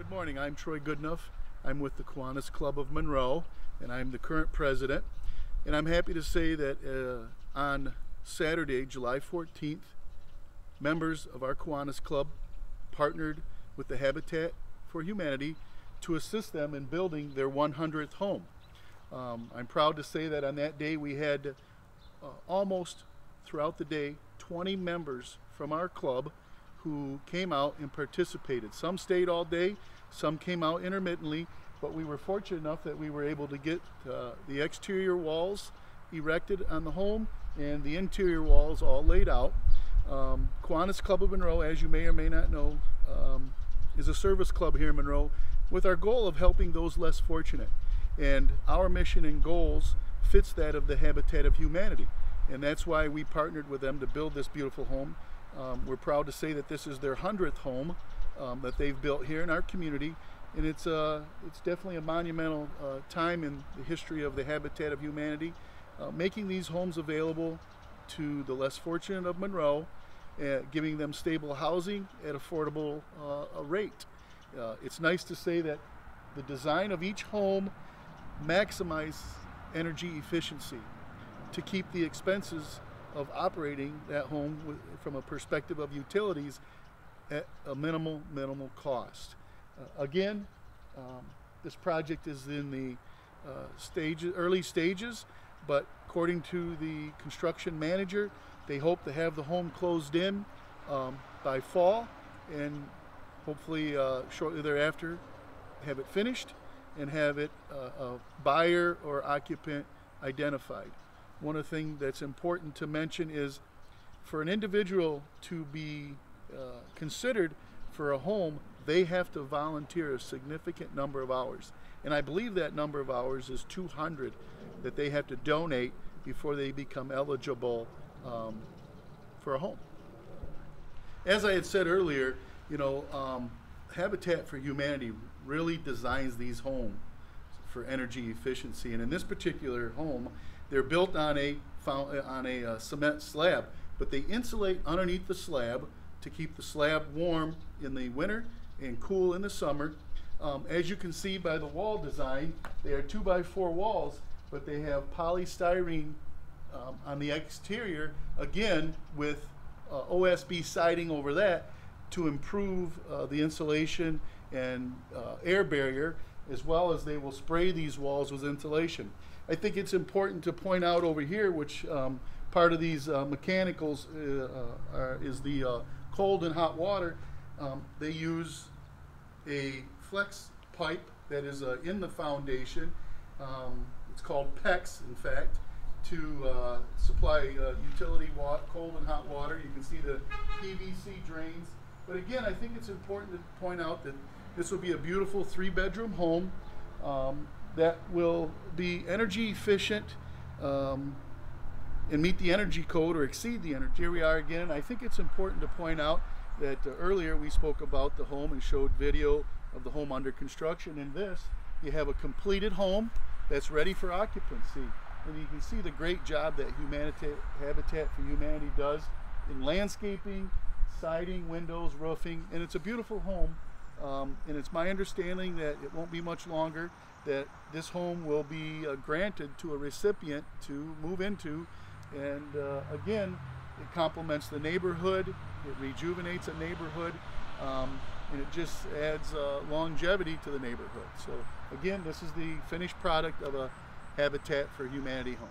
Good morning, I'm Troy Goodenough. I'm with the Kiwanis Club of Monroe, and I'm the current president. And I'm happy to say that on Saturday, July 14th, members of our Kiwanis Club partnered with the Habitat for Humanity to assist them in building their 100th home. I'm proud to say that on that day we had almost throughout the day 20 members from our club who came out and participated. Some stayed all day, some came out intermittently, but we were fortunate enough that we were able to get the exterior walls erected on the home and the interior walls all laid out. Kiwanis Club of Monroe, as you may or may not know, is a service club here in Monroe with our goal of helping those less fortunate. And our mission and goals fits that of the Habitat of Humanity. And that's why we partnered with them to build this beautiful home. We're proud to say that this is their 100th home that they've built here in our community. And it's definitely a monumental time in the history of the Habitat of Humanity, making these homes available to the less fortunate of Monroe, giving them stable housing at affordable rate. It's nice to say that the design of each home maximizes energy efficiency to keep the expenses of operating that home from a perspective of utilities at a minimal cost. Again, this project is in the early stages, but according to the construction manager, they hope to have the home closed in by fall, and hopefully shortly thereafter have it finished and have it a buyer or occupant identified. One of the things that's important to mention is for an individual to be considered for a home, they have to volunteer a significant number of hours. And I believe that number of hours is 200 that they have to donate before they become eligible for a home. As I had said earlier, Habitat for Humanity really designs these homes for energy efficiency. And in this particular home, they're built on a cement slab, but they insulate underneath the slab to keep the slab warm in the winter and cool in the summer. As you can see by the wall design, they are 2x4 walls, but they have polystyrene on the exterior, again with OSB siding over that to improve the insulation and air barrier, as well as they will spray these walls with insulation. I think it's important to point out over here, which part of these mechanicals is the cold and hot water. They use a flex pipe that is in the foundation. It's called PEX, in fact, to supply utility cold and hot water. You can see the PVC drains. But again, I think it's important to point out that this will be a beautiful 3-bedroom home that will be energy efficient and meet the energy code or exceed the energy. Here we are again. I think it's important to point out that earlier we spoke about the home and showed video of the home under construction. In this, you have a completed home that's ready for occupancy. And you can see the great job that Habitat for Humanity does in landscaping, siding, windows, roofing, and it's a beautiful home. And it's my understanding that it won't be much longer that this home will be granted to a recipient to move into. And again, it complements the neighborhood, it rejuvenates a neighborhood, and it just adds longevity to the neighborhood. So again, this is the finished product of a Habitat for Humanity home.